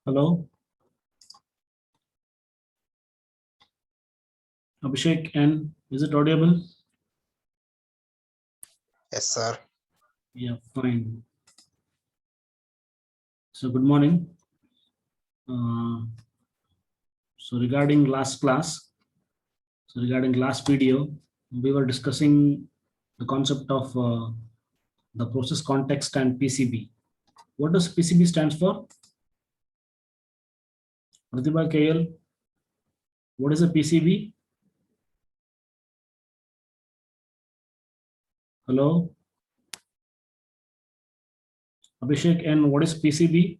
Hello, Abhishek, and is it audible? Yes, sir. Yeah, fine. So, good morning. So, regarding last class, regarding last video, we were discussing the concept of the process context and PCB. What does PCB stands for? Pratibha KL, what is a PCB? Hello, Abhishek, and what is PCB?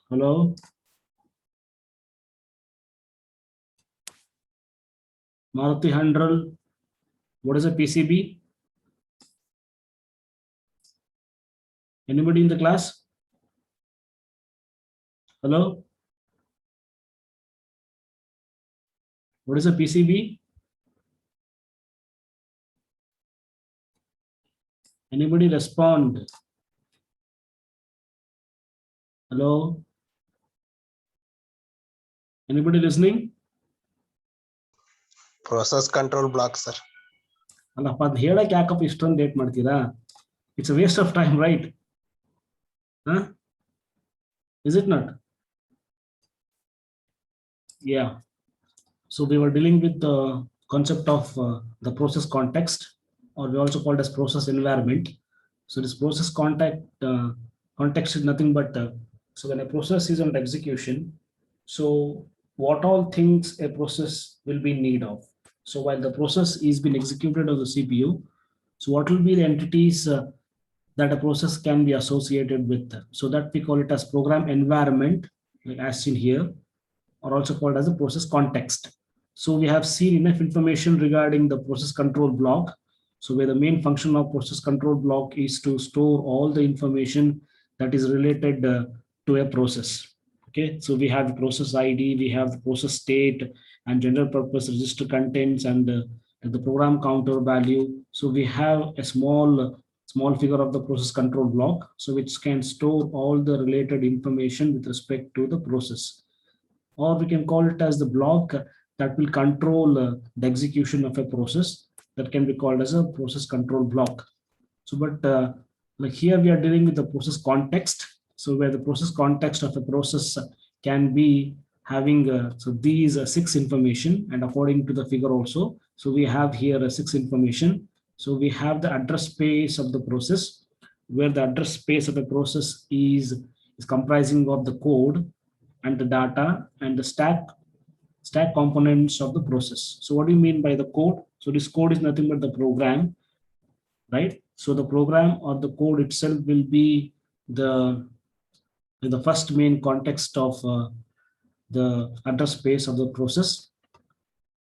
Hello, Maruti Handral, what is a PCB? Anybody in the class? Hello, what is a PCB? Anybody respond? Hello? Anybody listening? Process control block, sir. ಅಲ್ಲಪ್ಪ ಅದು ಹೇಳಕ್ಕೆ ಯಾಕಪ್ಪ ಇಷ್ಟೊಂದು late ಮಾಡ್ತೀರಾ? It's a waste of time, right? Huh? Is it not? Yeah. So we were dealing with the concept of the process context, or we also called as process environment. So this process context is nothing but so when a process is under execution, so what all things a process will be in need of. So while the process is being executed on the CPU, so what will be the entities that a process can be associated with? So that we call it as program environment, like as seen here, or also called as a process context. So we have seen enough information regarding the process control block. So where the main function of process control block is to store all the information that is related to a process. Okay, so we have the process ID, we have the process state and general purpose register contents and the program counter value. So we have a small figure of the process control block, so which can store all the related information with respect to the process, or we can call it as the block that will control the execution of a process, that can be called as a process control block. So but like here we are dealing with the process context, so where the process context of a process can be having so these six information, and according to the figure also, so we have here six information. So we have the address space of the process, where the address space of the process is comprising of the code and the data and the stack components of the process. So what do you mean by the code? So this code is nothing but the program, right? So the program or the code itself will be the first main context of the address space of the process.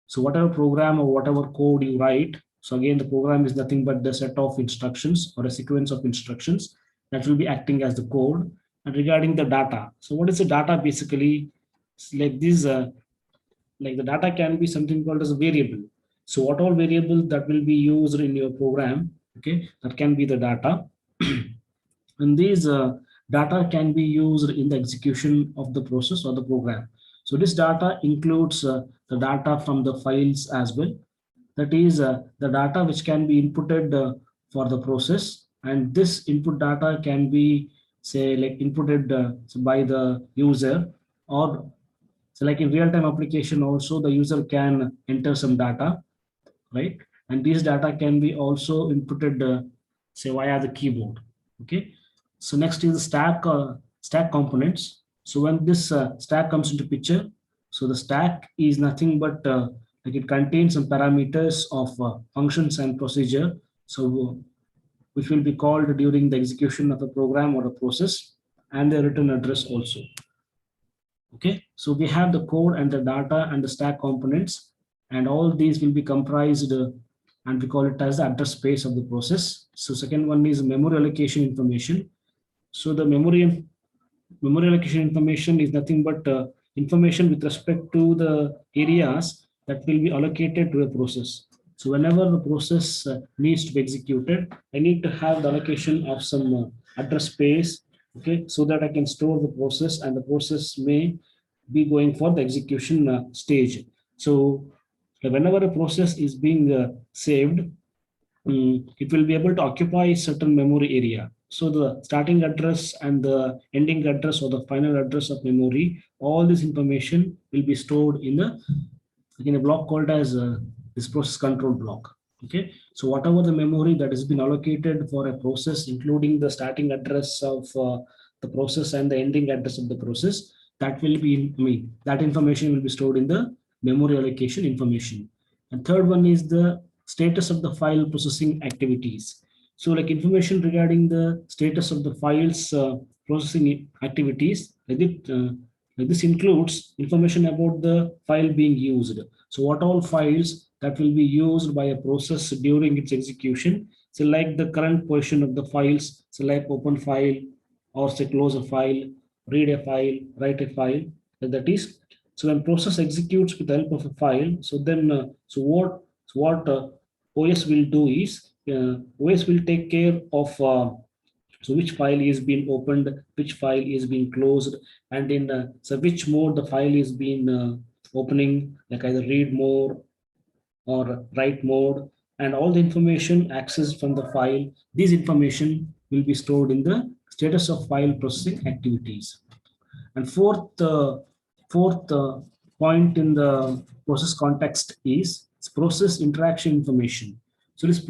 So whatever program or whatever code you write, so again the program is nothing but the set of instructions or a sequence of instructions that will be acting as the code. And regarding the data, so what is the data basically? It's like this like the data can be something called as a variable. So what all variable that will be used in your program, okay, that can be the data. And these data can be used in the execution of the process or the program. So this data includes the data from the files as well. That is the data which can be inputted for the process, and this input data can be say like inputted by the user, or so like in real-time application also the user can enter some data, right? And these data can be also inputted say via the keyboard. Okay. So next is the stack components. So when this stack comes into picture, so the stack is nothing but like it contains some parameters of functions and procedure. So which will be called during the execution of a program or a process, and the return address also. Okay, so we have the code and the data and the stack components, and all these will be comprised and we call it as the address space of the process. So second one is memory allocation information. So the memory allocation information is nothing but information with respect to the areas that will be allocated to a process. So whenever the process needs to be executed, I need to have the allocation of some address space, okay, so that I can store the process and the process may be going for the execution stage. So whenever a process is being saved, it will be able to occupy certain memory area. So the starting address and the ending address or the final address of memory, all this information will be stored in a block called as this process control block. Okay, so whatever the memory that has been allocated for a process, including the starting address of the process and the ending address of the process, that will be, that information will be stored in the memory allocation information. And third one is the status of the file processing activities. So like information regarding the status of the files processing activities, this includes information about the file being used. So what all files that will be used by a process during its execution. So like the current position of the files, so like open file or say close a file, read a file, write a file. That is, so when process executes with the help of a file, so then what OS will do is OS will take care of so which file is being opened, which file is being closed, and in so which mode the file is being opening, like either read mode or write mode, and all the information accessed from the file. This information will be stored in the status of file processing activities. And fourth point in the process context is process interaction information. So this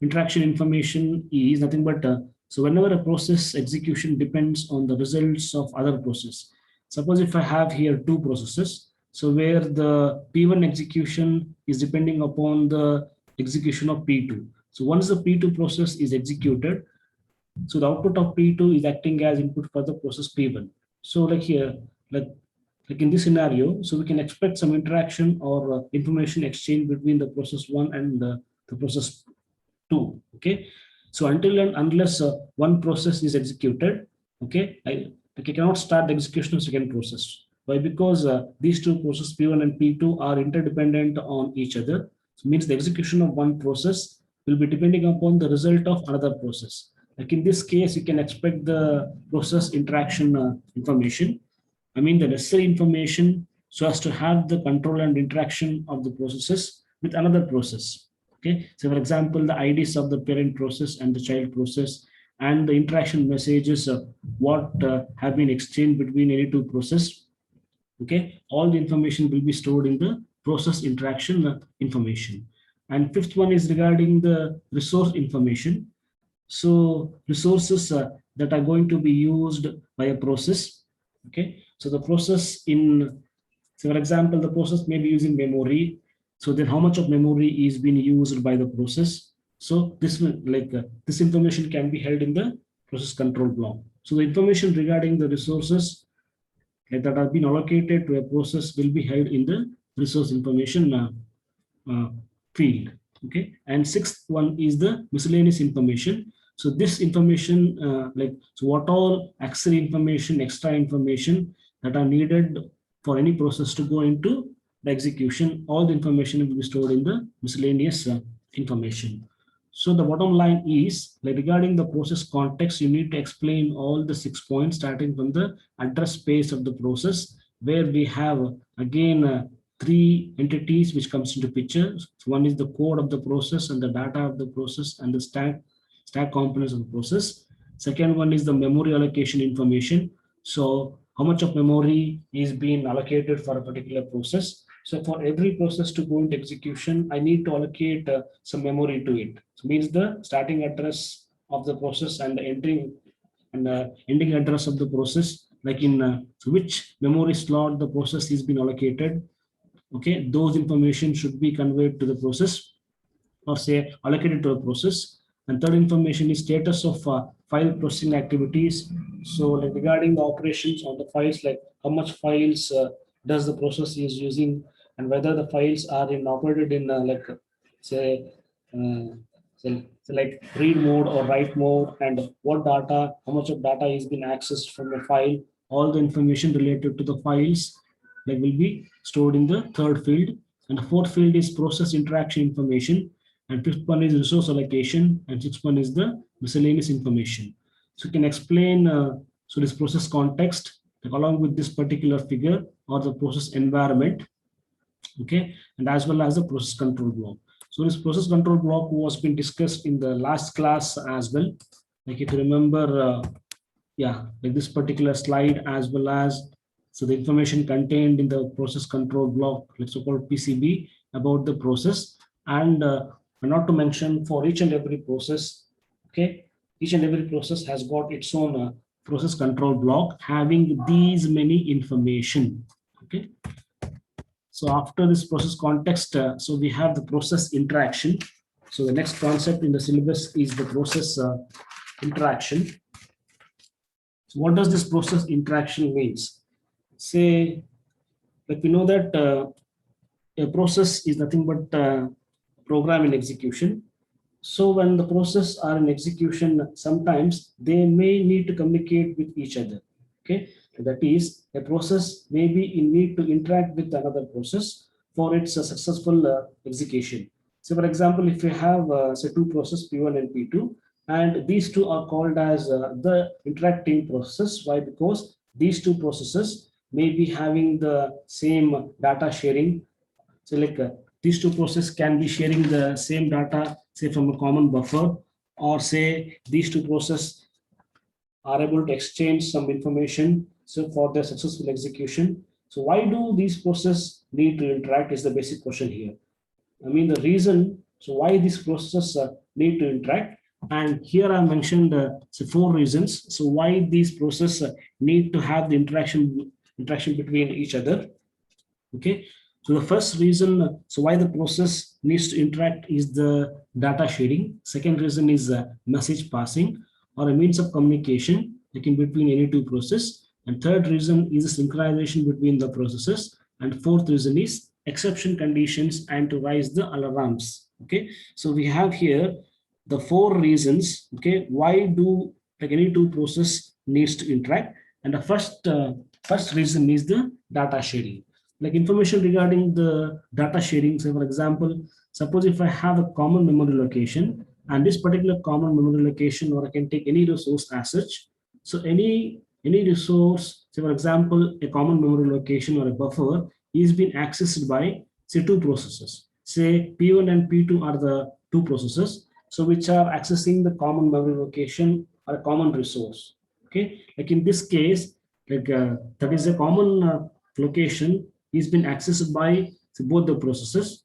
interaction information is nothing but so whenever a process execution depends on the results of other process. Suppose if I have here two processes, so where the P1 execution is depending upon the execution of P2. So once the P2 process is executed, so the output of P2 is acting as input for the process P1. So like here, like in this scenario, so we can expect some interaction or information exchange between the process 1 and the process 2. Okay, so until and unless one process is executed, okay, I cannot start the execution of second process. Why? Because these two processes P1 and P2 are interdependent on each other. So means the execution of one process will be depending upon the result of another process. Like in this case, you can expect the process interaction information. I mean the necessary information so as to have the control and interaction of the processes with another process. Okay, so for example, the IDs of the parent process and the child process and the interaction messages of what have been exchanged between any two process. Okay, all the information will be stored in the process interaction information. And fifth one is regarding the resource information. So resources that are going to be used by a process. Okay, so the process in, so for example, the process may be using memory. So then how much of memory is being used by the process? So this will this information can be held in the process control block. So the information regarding the resources that are being allocated to a process will be held in the resource information field. Okay, and sixth one is the miscellaneous information. So this information, so what all accessory information, extra information that are needed for any process to go into the execution, all the information will be stored in the miscellaneous information. So the bottom line is, like regarding the process context, you need to explain all the 6 points starting from the address space of the process, where we have again three entities which comes into picture. So one is the code of the process and the data of the process and the stack components of the process. Second one is the memory allocation information. So how much of memory is being allocated for a particular process. So for every process to go into execution, I need to allocate some memory to it. So means the starting address of the process and the ending address of the process, like in so which memory slot the process is being allocated. Okay, those information should be conveyed to the process or say allocated to a process. And third information is status of file processing activities. So like regarding the operations on the files, like how much files does the process is using, and whether the files are in operated in say like read mode or write mode, and what data, how much of data is being accessed from the file. All the information related to the files like will be stored in the third field. And the fourth field is process interaction information, and fifth one is resource allocation, and sixth one is the miscellaneous information. So you can explain so this process context along with this particular figure or the process environment, okay, and as well as the process control block. So this process control block was been discussed in the last class as well. Like if you remember, yeah, like this particular slide as well as so the information contained in the process control block, let's call PCB, about the process, and not to mention for each and every process, okay, each and every process has got its own process control block having these many information, okay. So after this process context, so we have the process interaction. So the next concept in the syllabus is the process interaction. So what does this process interaction means? Say, like we know that a process is nothing but program in execution. So when the process are in execution, sometimes they may need to communicate with each other. Okay, that is, a process may be in need to interact with another process for its successful execution. So, for example, if you have say two processes P1 and P2, and these two are called as the interacting process. Why? Because these two processes may be having the same data sharing. So like these two processes can be sharing the same data, say from a common buffer, or say these two processes are able to exchange some information so for their successful execution. So why do these processes need to interact is the basic question here. I mean the reason, so why these processes need to interact, and here I mentioned so four reasons. So why these processes need to have the interaction between each other. Okay, so the first reason, so why the process needs to interact is the data sharing. Second reason is message passing or a means of communication like in between any two processes. And third reason is the synchronization between the processes. And fourth reason is exception conditions and to raise the alarms. Okay, so we have here the four reasons. Okay, why do like any two process needs to interact? And the first reason is the data sharing, like information regarding the data sharing. So for example, suppose if I have a common memory location and this particular common memory location, or I can take any resource as such. So any resource, say for example, a common memory location or a buffer is being accessed by say two processes. Say P1 and P2 are the two processes, so which are accessing the common memory location or a common resource. Okay, like in this case, like that is a common location is been accessed by both the processes,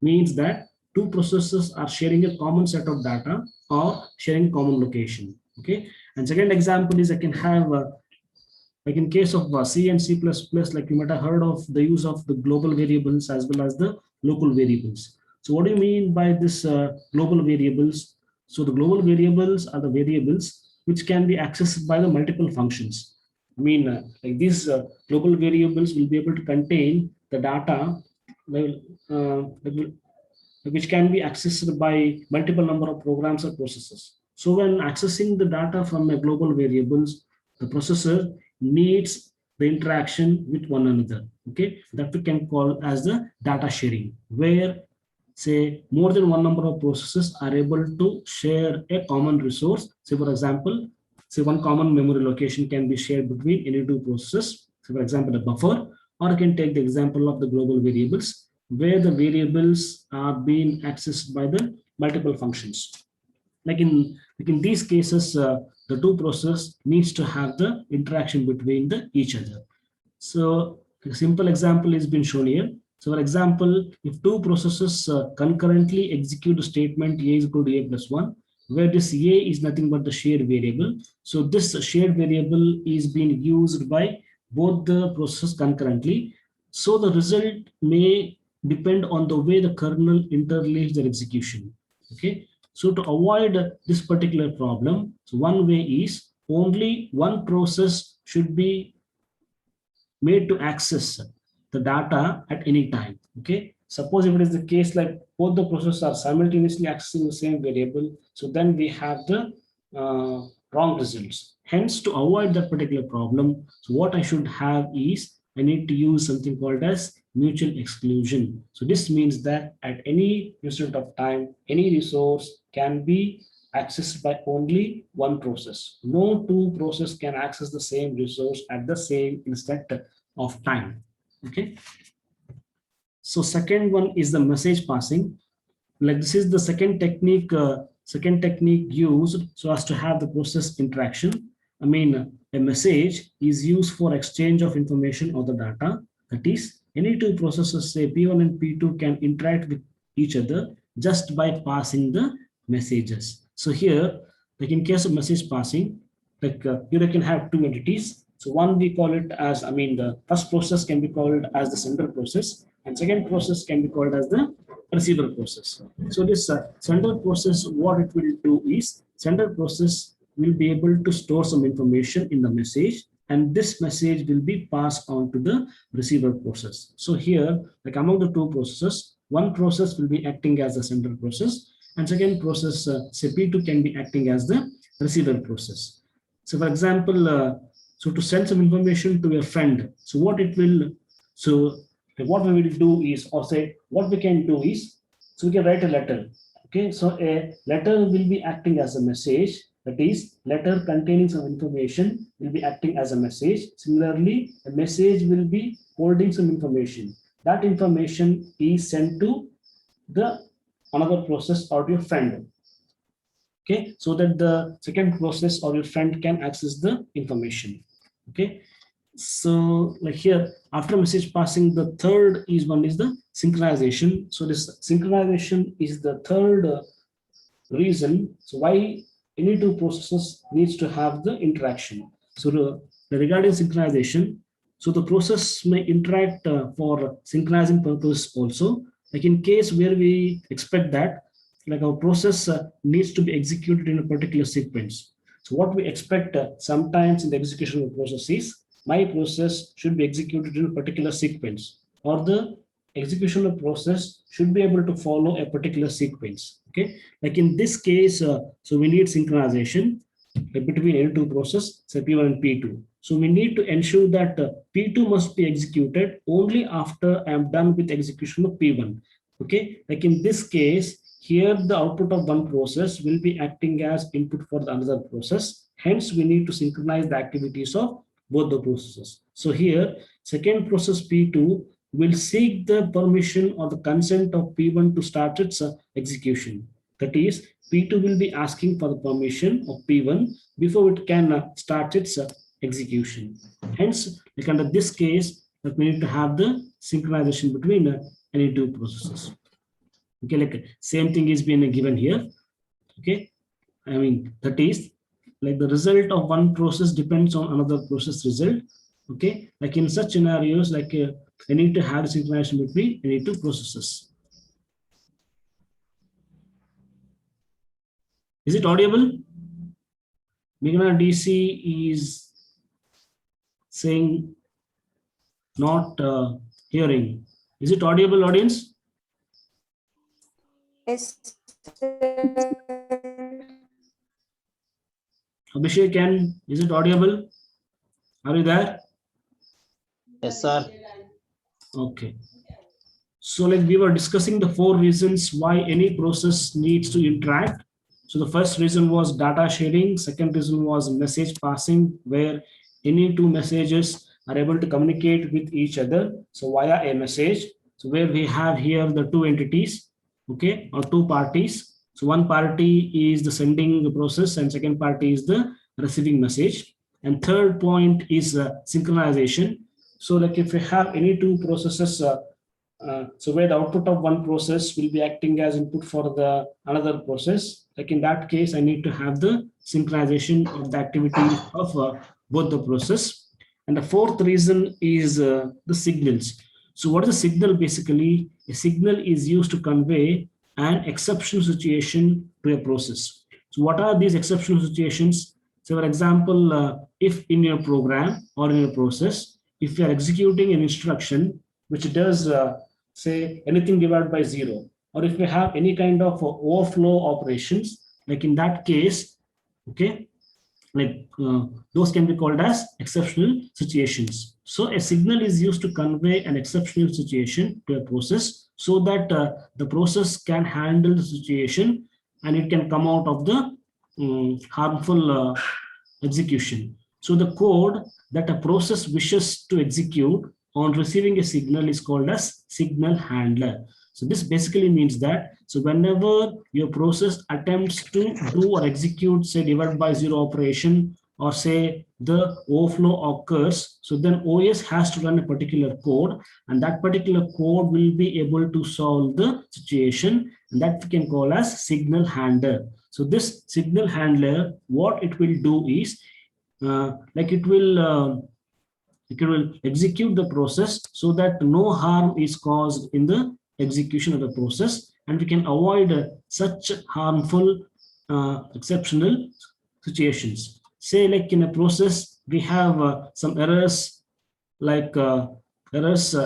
means that two processes are sharing a common set of data or sharing common location. Okay, and second example is I can have like in case of C and C++, like you might have heard of the use of the global variables as well as the local variables. So what do you mean by this global variables? So the global variables are the variables which can be accessed by the multiple functions. I mean, like these global variables will be able to contain the data which can be accessed by multiple number of programs or processes. So when accessing the data from a global variables, the processor needs the interaction with one another. Okay, that we can call as the data sharing, where say more than one number of processes are able to share a common resource. Say for example, say one common memory location can be shared between any two processes. So for example, a buffer, or I can take the example of the global variables, where the variables are being accessed by the multiple functions. Like in these cases, the two process needs to have the interaction between the each other. So a simple example is been shown here. So for example, if two processes concurrently execute the statement A is equal to A plus 1, where this A is nothing but the shared variable. So this shared variable is being used by both the processes concurrently. So the result may depend on the way the kernel interleaves their execution. Okay. So to avoid this particular problem, so one way is only one process should be made to access the data at any time. Okay, suppose if it is the case like both the processes are simultaneously accessing the same variable, so then we have the wrong results. Hence, to avoid that particular problem, so what I should have is I need to use something called as mutual exclusion. So this means that at any instant of time, any resource can be accessed by only one process. No two processes can access the same resource at the same instant of time. Okay. So second one is the message passing. Like this is the second technique used so as to have the process interaction. I mean, a message is used for exchange of information or the data. That is, any two processes, say P1 and P2, can interact with each other just by passing the messages. So here, like in case of message passing, like here I can have two entities. So one we call it as, I mean, the first process can be called as the sender process, and second process can be called as the receiver process. So this sender process, what it will do is, sender process will be able to store some information in the message, and this message will be passed on to the receiver process. So here, like among the two processes, one process will be acting as the sender process, and second process, say P2, can be acting as the receiver process. So for example, so to send some information to a friend, so what it will, so what we will do is, or say what we can do is, so we can write a letter. Okay, so a letter will be acting as a message. That is, letter containing some information will be acting as a message. Similarly, a message will be holding some information. That information is sent to the another process or your friend. Okay, so that the second process or your friend can access the information. Okay, so like here, after message passing, the third is one is the synchronization. So this synchronization is the third reason so why any two processes needs to have the interaction. So regarding synchronization, so the process may interact for synchronizing purpose also. Like in case where we expect that like our process needs to be executed in a particular sequence. So what we expect sometimes in the execution of process is, my process should be executed in a particular sequence, or the execution of process should be able to follow a particular sequence. Okay, like in this case, so we need synchronization between any two process, say P1 and P2. So we need to ensure that P2 must be executed only after I am done with execution of P1. Okay, like in this case, here the output of one process will be acting as input for the another process. Hence, we need to synchronize the activities of both the processes. So here, second process P2 will seek the permission or the consent of P1 to start its execution. That is, P2 will be asking for the permission of P1 before it can start its execution. Hence, like under this case, that we need to have the synchronization between any two processes. Okay, like same thing is being given here. Okay, I mean that is like the result of one process depends on another process result. Okay, like in such scenarios, like I need to have synchronization between any two processes. Is it audible? Meghna DC is saying not hearing. Is it audible, audience? Yes. Abhishek, is it audible? Are you there? Yes, sir. Okay. So like we were discussing the 4 reasons why any process needs to interact. So the first reason was data sharing. Second reason was message passing, where any two messages are able to communicate with each other. So via a message. So where we have here the two entities, okay, or two parties. So one party is the sending process and second party is the receiving message. And third point is synchronization. So like if we have any two processes, so where the output of one process will be acting as input for the another process, like in that case, I need to have the synchronization of the activity of both the process. And the fourth reason is the signals. So what is a signal? Basically, a signal is used to convey an exceptional situation to a process. So what are these exceptional situations? So for example, if in your program or in your process, if you are executing an instruction which does say anything divided by 0, or if we have any kind of overflow operations, like in that case, okay, like those can be called as exceptional situations. So a signal is used to convey an exceptional situation to a process so that the process can handle the situation and it can come out of the harmful execution. So the code that a process wishes to execute on receiving a signal is called as signal handler. So this basically means that, so whenever your process attempts to do or execute, say, divide by zero operation, or say the overflow occurs, so then OS has to run a particular code, and that particular code will be able to solve the situation, and that we can call as signal handler. So this signal handler, what it will do is, like it will execute the process so that no harm is caused in the execution of the process, and we can avoid such harmful exceptional situations. Say, like in a process, we have some errors, like errors,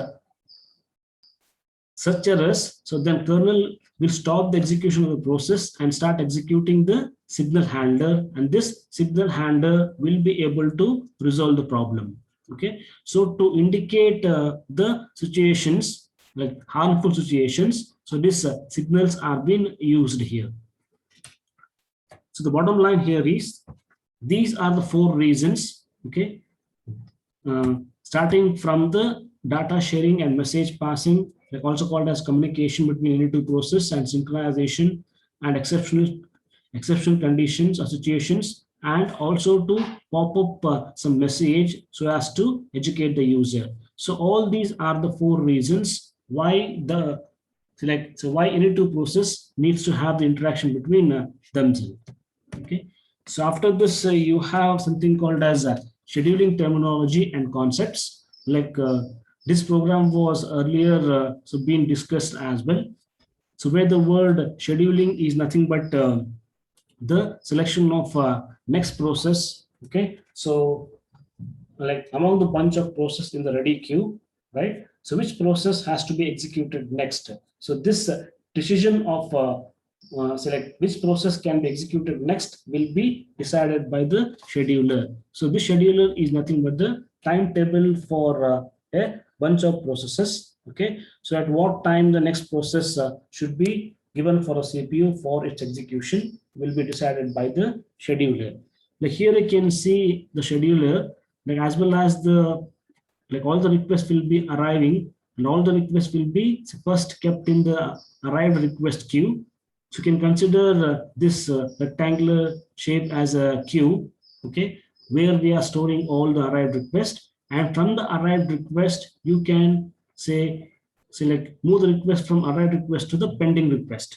such errors. So then kernel will stop the execution of the process and start executing the signal handler, and this signal handler will be able to resolve the problem. Okay, so to indicate the situations, like harmful situations, so these signals are being used here. So the bottom line here is, these are the 4 reasons. Okay, starting from the data sharing and message passing, like also called as communication between any two process, and synchronization, and exceptional conditions or situations, and also to pop up some message so as to educate the user. So all these are the 4 reasons why the why any two process needs to have the interaction between themselves. Okay, so after this you have something called as scheduling terminology and concepts. Like this program was earlier so being discussed as well. So where the word scheduling is nothing but the selection of next process. Okay, so like among the bunch of process in the ready queue, right? So which process has to be executed next? So this decision of select which process can be executed next will be decided by the scheduler. So this scheduler is nothing but the timetable for a bunch of processes. Okay, so at what time the next process should be given for a CPU for its execution will be decided by the scheduler. Like here you can see the scheduler, like as well as the, like all the requests will be arriving, and all the requests will be first kept in the arrived request queue. So you can consider this rectangular shape as a queue. Okay, where we are storing all the arrived requests, and from the arrived request you can say select move the request from arrived request to the pending request.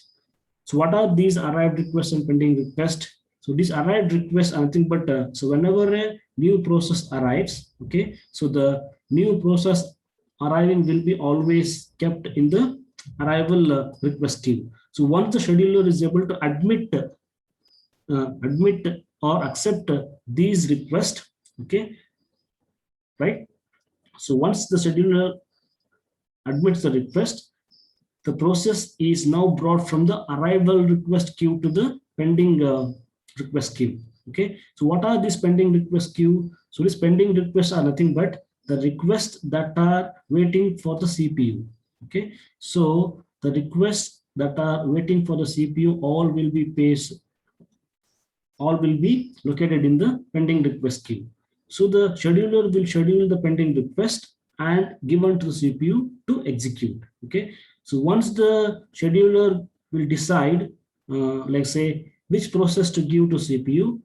So what are these arrived requests and pending requests? So these arrived requests are nothing but so whenever a new process arrives, okay, so the new process arriving will be always kept in the arrival request queue. So once the scheduler is able to admit or accept these requests, okay, right? So once the scheduler admits the request, the process is now brought from the arrival request queue to the pending request queue. Okay, so what are these pending request queue? So these pending requests are nothing but the requests that are waiting for the CPU. Okay, so the requests that are waiting for the CPU all will be located in the pending request queue. So the scheduler will schedule the pending request and given to the CPU to execute. Okay, so once the scheduler will decide, like say which process to give to CPU,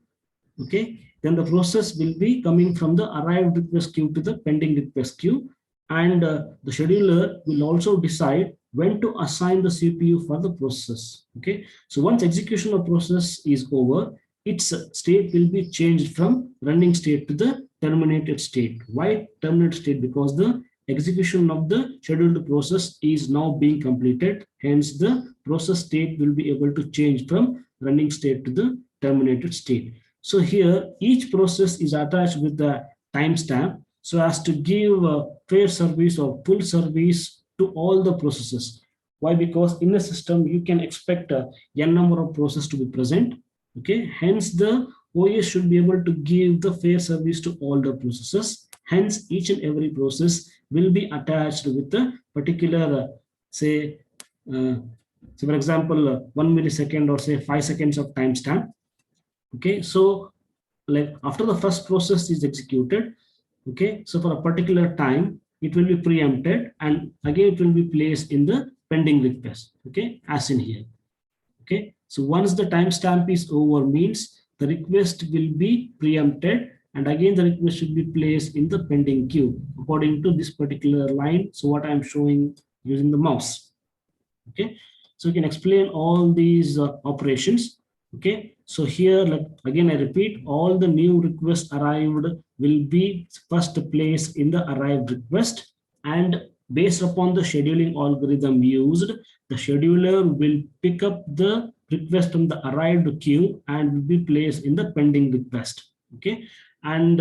okay, then the process will be coming from the arrived request queue to the pending request queue, and the scheduler will also decide when to assign the CPU for the process. Okay, so once execution of process is over, its state will be changed from running state to the terminated state. Why terminated state? Because the execution of the scheduled process is now being completed. Hence, the process state will be able to change from running state to the terminated state. So here, each process is attached with the timestamp so as to give a fair service or full service to all the processes. Why? Because in a system, you can expect a n number of processes to be present. Okay, hence the OS should be able to give the fair service to all the processes. Hence, each and every process will be attached with a particular, say, so for example, 1 millisecond or say 5 seconds of timestamp. Okay, so like after the first process is executed, okay, so for a particular time, it will be preempted and again it will be placed in the pending request, okay, as in here. Okay, so once the timestamp is over means the request will be preempted and again the request should be placed in the pending queue according to this particular line. So what I'm showing using the mouse. Okay, so we can explain all these operations. Okay, so here like again I repeat, all the new requests arrived will be first placed in the arrived request, and based upon the scheduling algorithm used, the scheduler will pick up the request from the arrived queue and will be placed in the pending request. Okay, and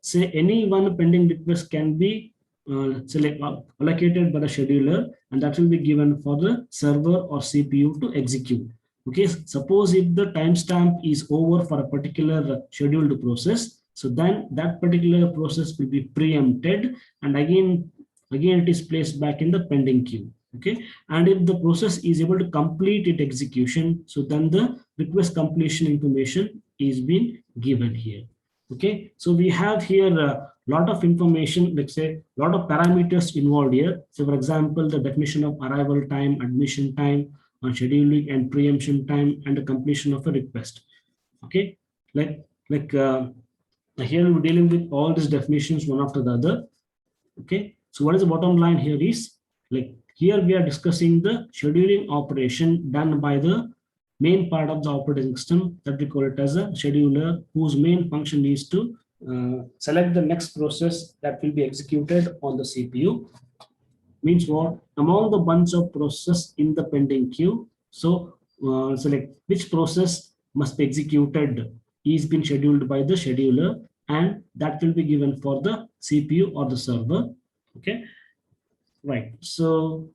say any one pending request can be allocated by the scheduler, and that will be given for the server or CPU to execute. Okay, suppose if the timestamp is over for a particular scheduled process, so then that particular process will be preempted and again it is placed back in the pending queue. Okay, and if the process is able to complete its execution, so then the request completion information is being given here. Okay, so we have here a lot of information, let's say a lot of parameters involved here. So for example, the definition of arrival time, admission time, scheduling and preemption time, and the completion of a request. Okay, here we're dealing with all these definitions one after the other. Okay, so what is the bottom line here is, like here we are discussing the scheduling operation done by the main part of the operating system, that we call it as a scheduler, whose main function is to select the next process that will be executed on the CPU. Means what? Among the bunch of processes in the pending queue, so select which process must be executed is been scheduled by the scheduler, and that will be given for the CPU or the server. Okay, right. So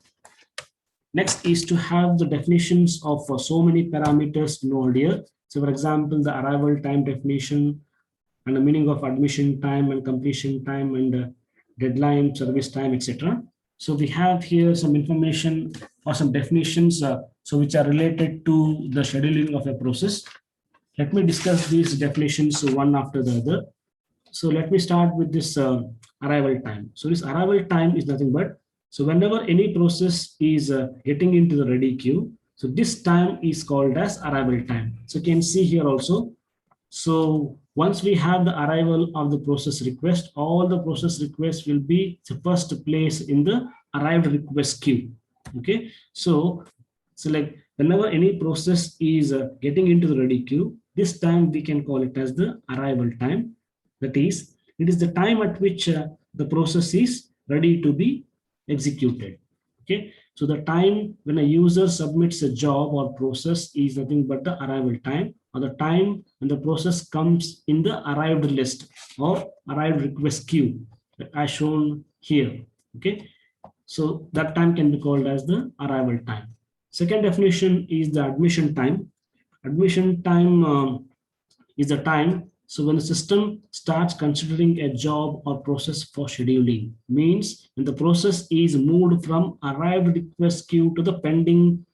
next is to have the definitions of so many parameters involved here. So for example, the arrival time definition and the meaning of admission time and completion time and deadline, service time, etc. So we have here some information or some definitions so which are related to the scheduling of a process. Let me discuss these definitions one after the other. So let me start with this arrival time. So this arrival time is nothing but, so whenever any process is getting into the ready queue, so this time is called as arrival time. So you can see here also. So once we have the arrival of the process request, all the process requests will be the first place in the arrived request queue. Okay, so like whenever any process is getting into the ready queue, this time we can call it as the arrival time. That is, it is the time at which the process is ready to be executed. Okay, so the time when a user submits a job or process is nothing but the arrival time, or the time when the process comes in the arrived list or arrived request queue as shown here. Okay, so that time can be called as the arrival time. Second definition is the admission time. Admission time is the time, so when the system starts considering a job or process for scheduling, means when the process is moved from arrived request queue to the pending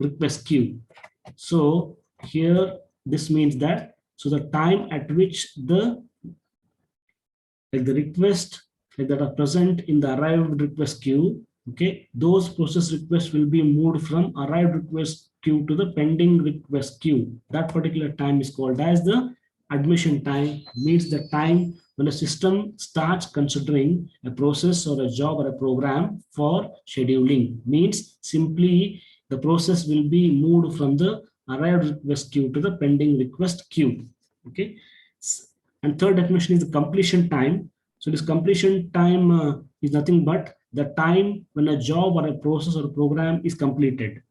request queue. So here this means that, so the time at which the request that are present in the arrived request queue, okay, those process requests will be moved from arrived request queue to the pending request queue. That particular time is called as the admission time, means the time when the system starts considering a process or a job or a program for scheduling. Means simply the process will be moved from the arrived request queue to the pending request queue. Okay, and third definition is the completion time. So this completion time is nothing but the time when a job or a process or a program is completed.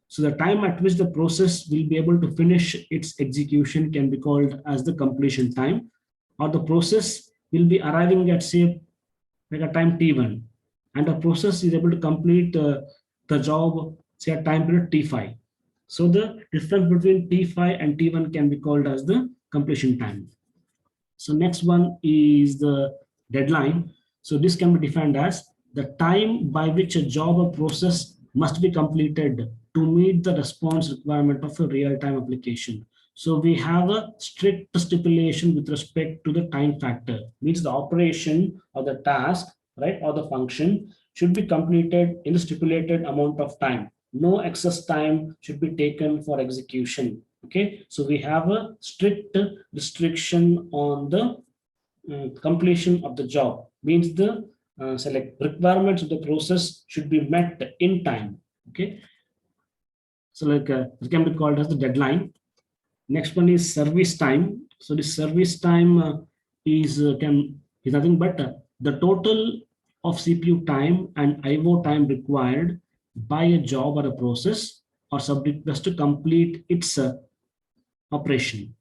So the time at which the process will be able to finish its execution can be called as the completion time, or the process will be arriving at, say, like a time T1, and the process is able to complete the job, say, at time period T5. So the difference between T5 and T1 can be called as the completion time. So next one is the deadline. So this can be defined as the time by which a job or process must be completed to meet the response requirement of a real-time application. So we have a strict stipulation with respect to the time factor, means the operation or the task, right, or the function should be completed in the stipulated amount of time. No excess time should be taken for execution. Okay, so we have a strict restriction on the completion of the job, means the select requirements of the process should be met in time. Okay, so like it can be called as the deadline. Next one is service time. So the service time is nothing but the total of CPU time and IO time required by a job or a process or subrequest to complete its operation.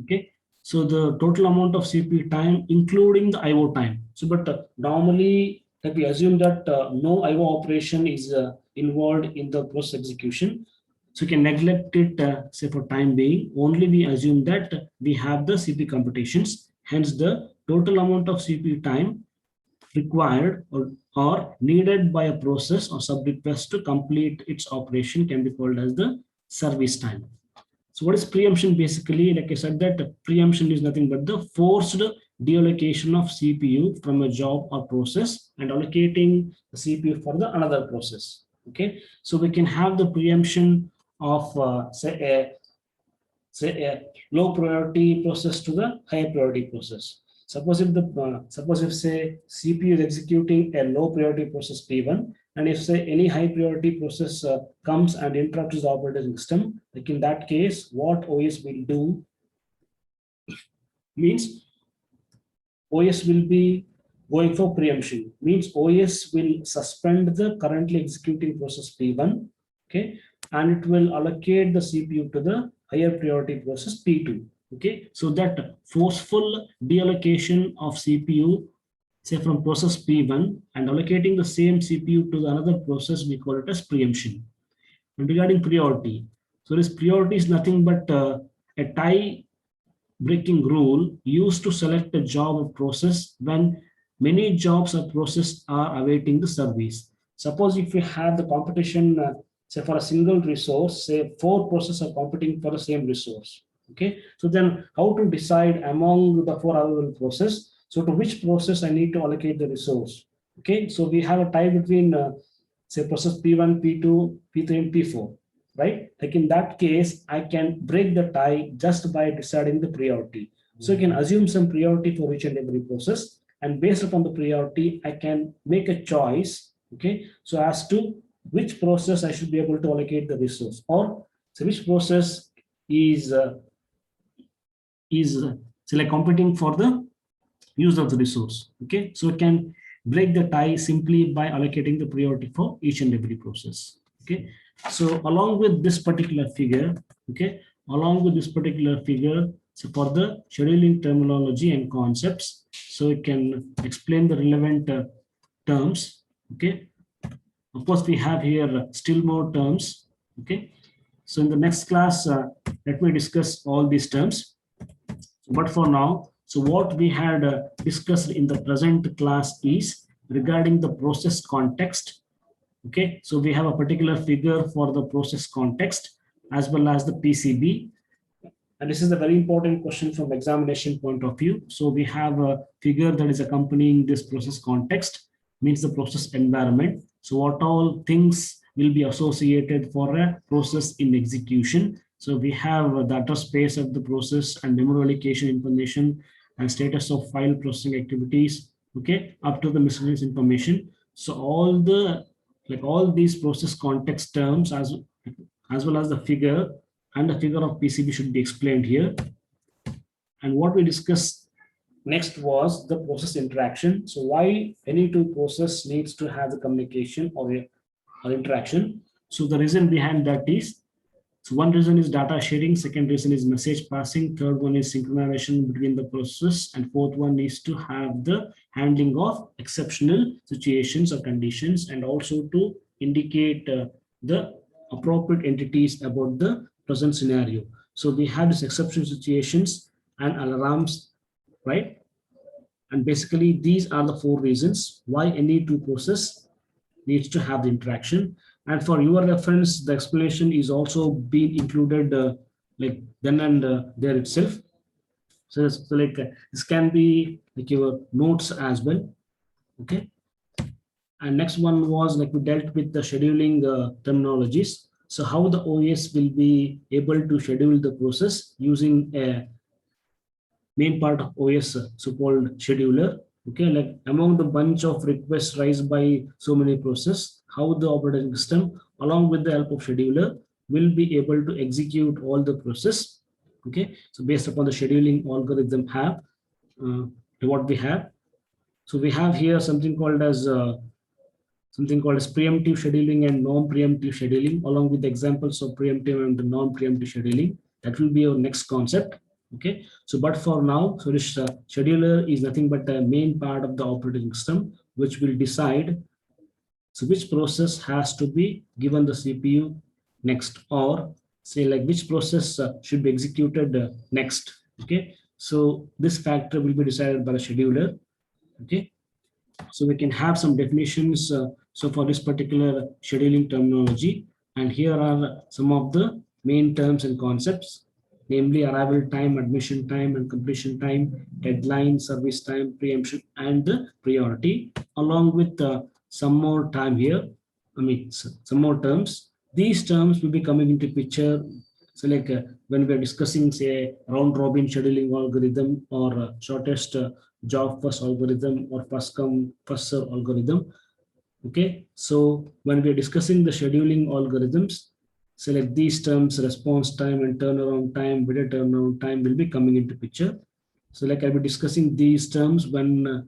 Okay, so the total amount of CPU time including the IO time. So but normally like we assume that no IO operation is involved in the process execution. So we can neglect it, say for time being, only we assume that we have the CPU computations. Hence the total amount of CPU time required or needed by a process or subrequest to complete its operation can be called as the service time. So what is preemption? Basically, like I said, that preemption is nothing but the forced deallocation of CPU from a job or process and allocating the CPU for the another process. Okay, so we can have the preemption of say a low priority process to the high priority process. Suppose if say CPU is executing a low priority process P1, and if say any high priority process comes and interrupts the operating system, like in that case, what OS will do means OS will be going for preemption, means OS will suspend the currently executing process P1, okay, and it will allocate the CPU to the higher priority process P2. Okay, so that forceful deallocation of CPU, say from process P1 and allocating the same CPU to the another process, we call it as preemption. And regarding priority, so this priority is nothing but a tie breaking rule used to select a job or process when many jobs or processes are awaiting the service. Suppose if we have the competition, say for a single resource, say 4 processes are competing for the same resource. Okay, so then how to decide among the 4 available processes? So to which process I need to allocate the resource? Okay, so we have a tie between say process P1, P2, P3, and P4. Right? Like in that case, I can break the tie just by deciding the priority. So I can assume some priority for each and every process, and based upon the priority, I can make a choice. Okay, so as to which process I should be able to allocate the resource, or so which process is say like competing for the use of the resource. Okay, so it can break the tie simply by allocating the priority for each and every process. Okay, so along with this particular figure, okay, so for the scheduling terminology and concepts, so it can explain the relevant terms. Okay, of course we have here still more terms. Okay, so in the next class, let me discuss all these terms. But for now, so what we had discussed in the present class is regarding the process context. Okay, so we have a particular figure for the process context as well as the PCB. And this is a very important question from examination point of view. So we have a figure that is accompanying this process context, means the process environment. So what all things will be associated for a process in execution. So we have the address space of the process and memory allocation information and status of file processing activities, okay, up to the miscellaneous information. So all these process context terms as well as the figure and the figure of PCB should be explained here. And what we discussed next was the process interaction. So why any two process needs to have the communication or interaction. So the reason behind that is, so one reason is data sharing, second reason is message passing, third one is synchronization between the process, and fourth one is to have the handling of exceptional situations or conditions, and also to indicate the appropriate entities about the present scenario. So we have these exceptional situations and alarms, right? And basically these are the 4 reasons why any two process needs to have the interaction. And for your reference, the explanation is also being included like then and there itself. So, like this can be like your notes as well. Okay. And next one was like we dealt with the scheduling terminologies. So how the OS will be able to schedule the process using a main part of OS, so-called scheduler. Okay, like among the bunch of requests raised by so many processes, how the operating system, along with the help of scheduler, will be able to execute all the process. Okay, so based upon the scheduling algorithm have uh, what we have. So we have here something called as preemptive scheduling and non-preemptive scheduling, along with examples of preemptive and non-preemptive scheduling. That will be our next concept. Okay. So, but for now, so this scheduler is nothing but the main part of the operating system, which will decide so which process has to be given the CPU next, or say like which process should be executed next. Okay. So this factor will be decided by the scheduler. Okay. So we can have some definitions. So for this particular scheduling terminology, and here are some of the main terms and concepts, namely arrival time, admission time, and completion time, deadline, service time, preemption, and the priority, along with some more time here. I mean, some more terms. These terms will be coming into picture. So like when we are discussing, say, round robin scheduling algorithm or shortest job first algorithm or first come first serve algorithm. Okay, so when we are discussing the scheduling algorithms, select these terms: response time and turnaround time, video turnaround time will be coming into picture. So like I'll be discussing these terms when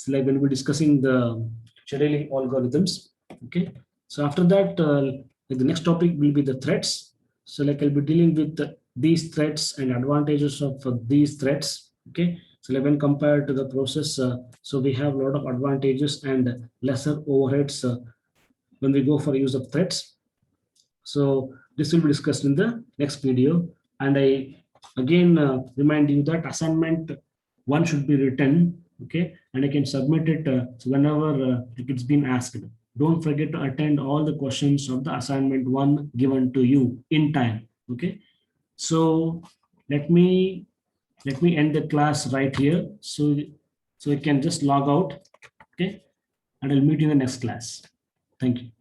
when we're discussing the scheduling algorithms. Okay, so after that the next topic will be the threats. So like I'll be dealing with these threats and advantages of these threats. Okay, so like when compared to the process, so we have a lot of advantages and lesser overheads when we go for use of threats. So this will be discussed in the next video. And I again remind you that assignment one should be written. Okay, and I can submit it so whenever it's been asked. Don't forget to attend all the questions of the assignment one given to you in time. Okay, so let me end the class right here. So you can just log out. Okay, and I'll meet you in the next class. Thank you.